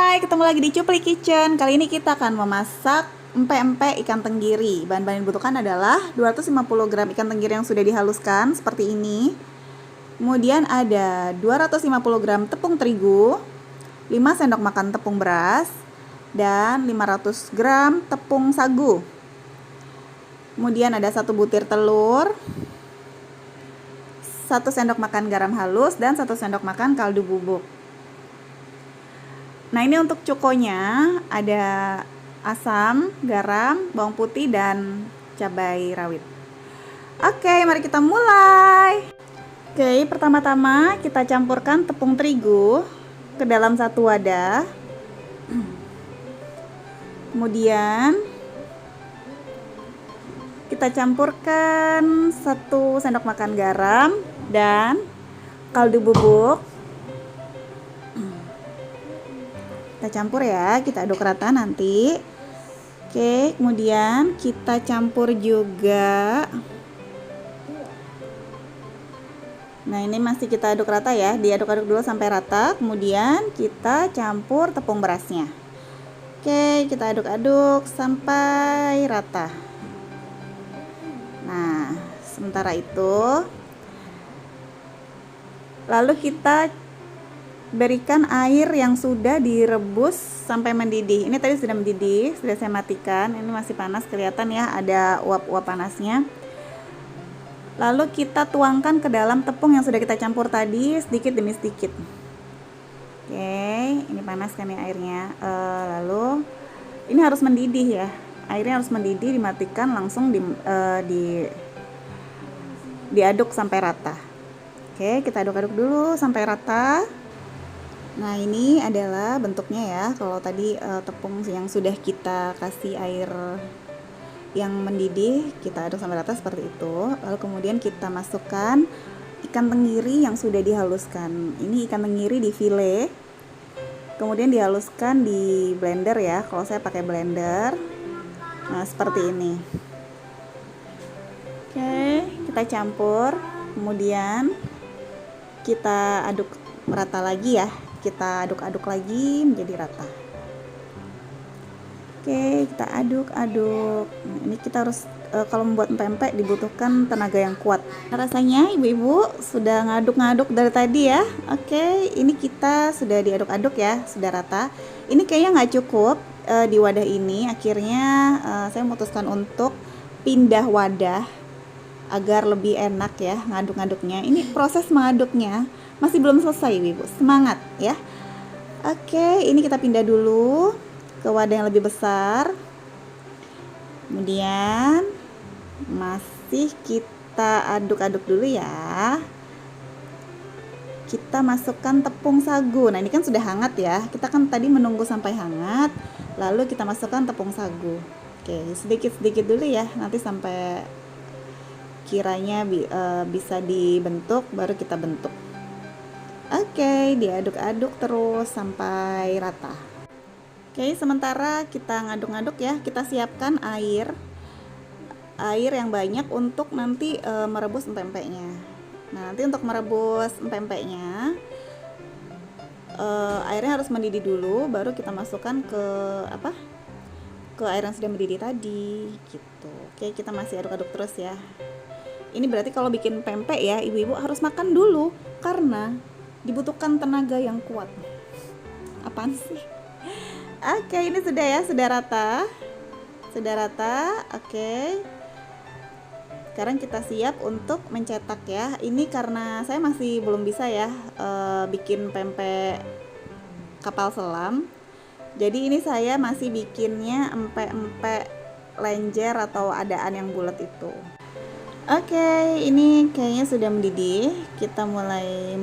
Hai, ketemu lagi di Cupli Kitchen. Kali ini kita akan memasak empek-empek ikan tenggiri. Bahan-bahan yang dibutuhkan adalah 250 gram ikan tenggiri yang sudah dihaluskan seperti ini. Kemudian ada 250 gram tepung terigu, 5 sendok makan tepung beras, dan 500 gram tepung sagu. Kemudian ada 1 butir telur, 1 sendok makan garam halus, dan 1 sendok makan kaldu bubuk. Nah, ini untuk cukonya ada asam, garam, bawang putih, dan cabai rawit. Oke, mari kita mulai. Oke, pertama-tama kita campurkan tepung terigu ke dalam satu wadah. Kemudian kita campurkan 1 sendok makan garam dan kaldu bubuk. Kita campur ya, kita aduk rata nanti. Oke, kemudian kita campur juga. Nah, ini masih kita aduk rata ya, diaduk-aduk dulu sampai rata. Kemudian kita campur tepung berasnya. Oke, kita aduk-aduk sampai rata. Nah, sementara itu lalu kita berikan air yang sudah direbus sampai mendidih. Ini tadi sudah mendidih, sudah saya matikan. Ini masih panas, kelihatan ya ada uap-uap panasnya. Lalu kita tuangkan ke dalam tepung yang sudah kita campur tadi sedikit demi sedikit. Oke, ini panas kan ya airnya. Lalu ini harus mendidih ya. Airnya harus mendidih, dimatikan, langsung diaduk sampai rata. Oke, kita aduk-aduk dulu sampai rata. Nah, ini adalah bentuknya ya. Kalau tadi tepung yang sudah kita kasih air yang mendidih, kita aduk sampai rata seperti itu. Lalu kemudian kita masukkan ikan tenggiri yang sudah dihaluskan. Ini ikan tenggiri di file. Kemudian dihaluskan di blender ya. Kalau saya pakai blender. Nah, seperti ini. Oke, kita campur. Kemudian kita aduk merata lagi ya. Kita aduk-aduk lagi menjadi rata. Oke, kita aduk-aduk. Nah, ini kita harus kalau membuat empek-empek dibutuhkan tenaga yang kuat. Rasanya ibu-ibu sudah ngaduk-ngaduk dari tadi ya. Oke, ini kita sudah diaduk-aduk ya, sudah rata. Ini kayaknya nggak cukup di wadah ini. Akhirnya saya memutuskan untuk pindah wadah agar lebih enak ya ngaduk-ngaduknya. Ini proses mengaduknya masih belum selesai ibu, semangat ya. Oke, ini kita pindah dulu ke wadah yang lebih besar. Kemudian masih kita aduk-aduk dulu ya. Kita masukkan tepung sagu. Nah, ini kan sudah hangat ya. Kita kan tadi menunggu sampai hangat, lalu kita masukkan tepung sagu. Oke, sedikit-sedikit dulu ya, nanti sampai kiranya bisa dibentuk baru kita bentuk. Oke, diaduk-aduk terus sampai rata. Oke, sementara kita ngaduk-ngaduk ya, kita siapkan air yang banyak untuk nanti merebus empek-empeknya. Nah, nanti untuk merebus empek-empeknya airnya harus mendidih dulu, baru kita masukkan ke air yang sudah mendidih tadi gitu. Oke, kita masih aduk-aduk terus ya. Ini berarti kalau bikin pempek ya, ibu-ibu harus makan dulu karena dibutuhkan tenaga yang kuat. Apaan sih? Oke, ini sudah ya, sudah rata. Sudah rata. Oke. Sekarang kita siap untuk mencetak ya. Ini karena saya masih belum bisa ya bikin pempek kapal selam. Jadi ini saya masih bikinnya empek-empek lenjer atau adaan yang bulat itu. Oke, ini kayaknya sudah mendidih. Kita mulai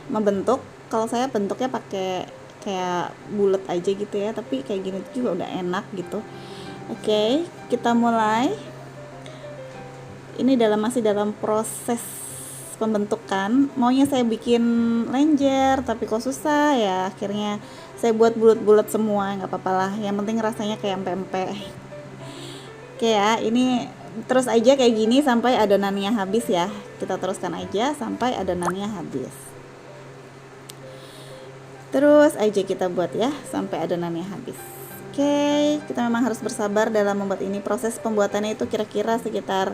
membentuk. Kalau saya bentuknya pakai kayak bulat aja gitu ya, tapi kayak gini juga udah enak gitu. Oke, kita mulai. Ini masih dalam proses pembentukan. Maunya saya bikin lenjer, tapi kok susah ya. Akhirnya saya buat bulat-bulat semua, nggak apa-apa lah. Yang penting rasanya kayak empek-empek. Oke ya, ini terus aja kayak gini sampai adonannya habis ya. Kita teruskan aja sampai adonannya habis. Terus aja kita buat ya sampai adonannya habis. Oke, kita memang harus bersabar dalam membuat ini. Proses pembuatannya itu kira-kira sekitar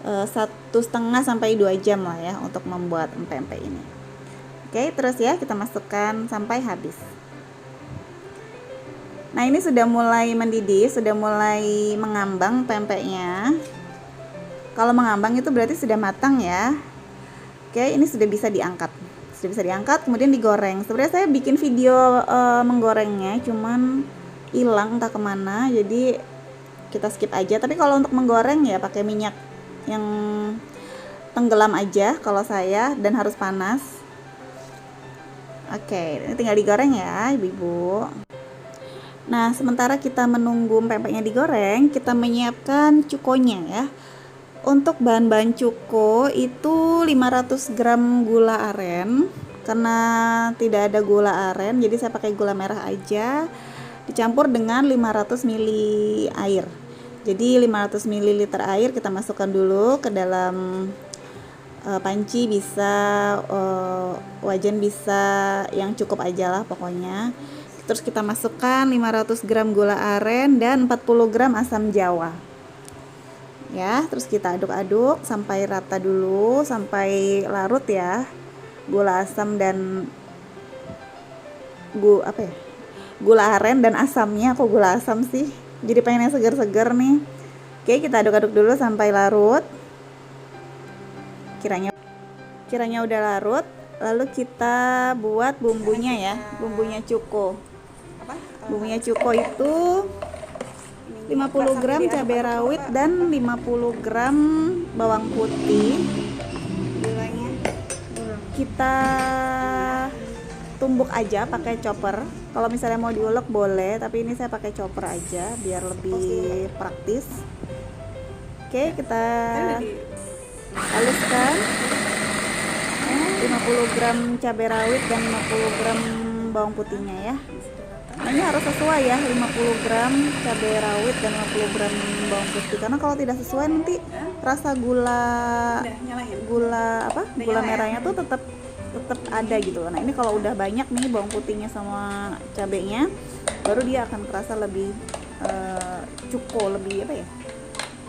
1,5 sampai 2 jam lah ya untuk membuat empek-empek ini. Oke, terus ya kita masukkan sampai habis. Nah, ini sudah mulai mendidih, sudah mulai mengambang pempeknya. Kalau mengambang itu berarti sudah matang ya. Oke, ini sudah bisa diangkat. Sudah bisa diangkat, kemudian digoreng. Sebenarnya saya bikin video menggorengnya, cuman hilang entah kemana, jadi kita skip aja. Tapi kalau untuk menggoreng ya pakai minyak yang tenggelam aja kalau saya, dan harus panas. Oke, ini tinggal digoreng ya ibu-ibu. Nah, sementara kita menunggu pempeknya digoreng, kita menyiapkan cukonya ya. Untuk bahan-bahan cuko itu 500 gram gula aren. Karena tidak ada gula aren, jadi saya pakai gula merah aja, dicampur dengan 500 ml air. Jadi 500 ml air kita masukkan dulu ke dalam panci, bisa wajan, bisa yang cukup aja lah pokoknya. Terus kita masukkan 500 gram gula aren dan 40 gram asam jawa ya. Terus kita aduk-aduk sampai rata dulu, sampai larut ya gula asam dan gula aren dan asamnya. Kok gula asam sih, jadi pengennya seger-seger nih. Oke, kita aduk-aduk dulu sampai larut. Kiranya udah larut, lalu kita buat bumbunya ya, bumbunya cuko. Bumbunya cuko itu 50 gram cabai rawit dan 50 gram bawang putih. Kita tumbuk aja pakai chopper. Kalau misalnya mau diulek boleh, tapi ini saya pakai chopper aja biar lebih praktis. Oke, kita haluskan 50 gram cabai rawit dan 50 gram bawang putihnya ya. Nah, ini harus sesuai ya, 50 gram cabai rawit dan 50 gram bawang putih, karena kalau tidak sesuai nanti rasa gula merahnya tuh tetap ada gitu. Nah, ini kalau udah banyak nih bawang putihnya sama cabenya, baru dia akan terasa lebih cuko, lebih apa ya?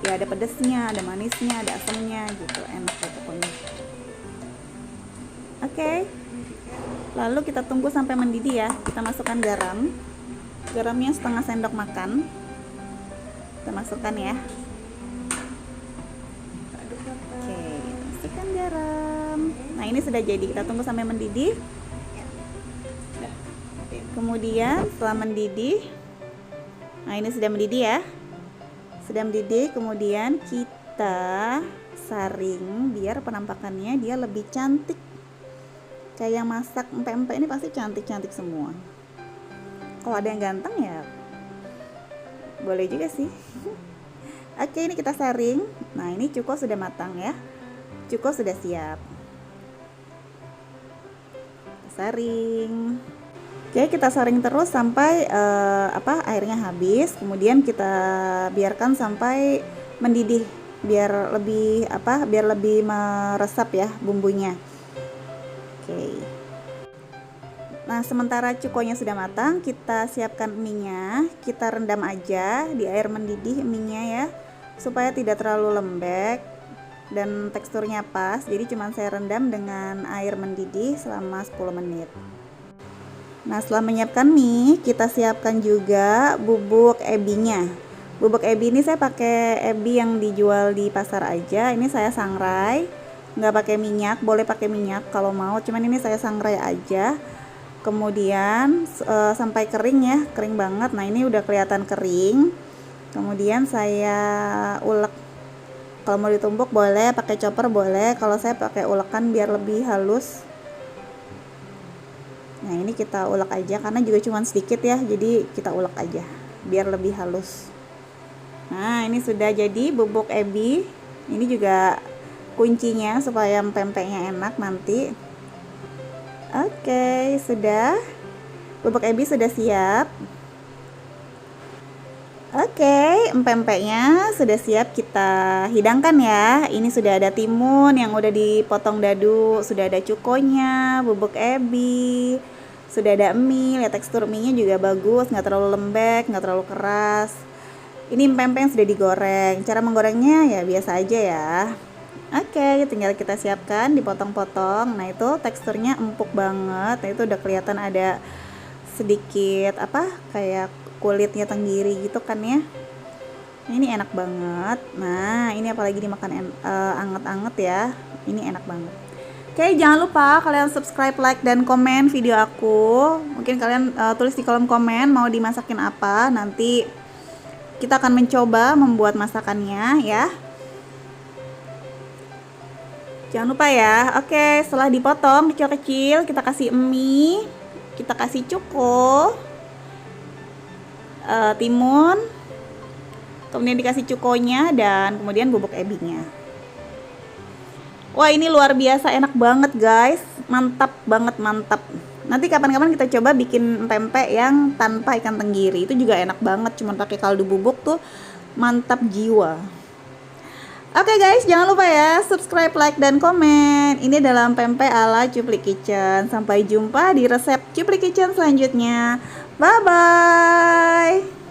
Ya ada pedesnya, ada manisnya, ada asamnya gitu, enak ya pokoknya. Oke. Lalu kita tunggu sampai mendidih ya. Kita masukkan garam. Garamnya setengah sendok makan. Kita masukkan ya. Oke, masukkan garam. Nah, ini sudah jadi. Kita tunggu sampai mendidih. Kemudian setelah mendidih, nah ini sudah mendidih ya. Sudah mendidih, kemudian kita saring biar penampakannya dia lebih cantik. Kayak yang masak empek-empek ini pasti cantik-cantik semua. Kalau ada yang ganteng ya boleh juga sih. Oke, ini kita saring. Nah, ini cuko sudah matang ya. Cuko sudah siap. Kita saring. Oke, kita saring terus sampai airnya habis. Kemudian kita biarkan sampai mendidih biar lebih meresap ya bumbunya. Oke. Nah, sementara cukonya sudah matang, kita siapkan mie-nya. Kita rendam aja di air mendidih mie-nya ya, supaya tidak terlalu lembek dan teksturnya pas. Jadi cuman saya rendam dengan air mendidih selama 10 menit. Nah, setelah menyiapkan mie, kita siapkan juga bubuk ebinya. Bubuk ebi ini saya pakai ebi yang dijual di pasar aja. Ini saya sangrai, nggak pakai minyak. Boleh pakai minyak kalau mau, cuman ini saya sangrai aja. Kemudian sampai kering ya, kering banget. Nah, ini udah kelihatan kering. Kemudian saya ulek. Kalau mau ditumbuk boleh, pakai chopper boleh. Kalau saya pakai ulekan biar lebih halus. Nah, ini kita ulek aja karena juga cuma sedikit ya, jadi kita ulek aja biar lebih halus. Nah, ini sudah jadi bubuk ebi. Ini juga kuncinya supaya pempeknya enak nanti. Oke, sudah. Bubuk ebi sudah siap. Oke, pempeknya sudah siap kita hidangkan ya. Ini sudah ada timun yang udah dipotong dadu, sudah ada cukonya, bubuk ebi, Sudah ada mie, lihat tekstur mie-nya juga bagus, nggak terlalu lembek, nggak terlalu keras. Ini pempek yang sudah digoreng. Cara menggorengnya ya biasa aja ya. Oke, tinggal kita siapkan, dipotong-potong. Nah, itu teksturnya empuk banget. Nah, itu udah kelihatan ada sedikit apa kayak kulitnya tenggiri gitu kan ya. Ini enak banget. Nah, ini apalagi dimakan anget-anget ya. Ini enak banget. Oke, jangan lupa kalian subscribe, like, dan komen video aku. Mungkin kalian tulis di kolom komen mau dimasakin apa. Nanti kita akan mencoba membuat masakannya ya. Jangan lupa ya. Oke, setelah dipotong kecil-kecil, kita kasih mie, kita kasih cuko, timun, kemudian dikasih cukonya, dan kemudian bubuk ebinya. Wah, ini luar biasa enak banget guys, mantap banget, mantap. Nanti kapan-kapan kita coba bikin pempek yang tanpa ikan tenggiri, itu juga enak banget, cuma pakai kaldu bubuk tuh mantap jiwa. Oke guys, jangan lupa ya subscribe, like, dan komen. Ini dalam pempek ala Cupli Kitchen. Sampai jumpa di resep Cupli Kitchen selanjutnya. Bye bye.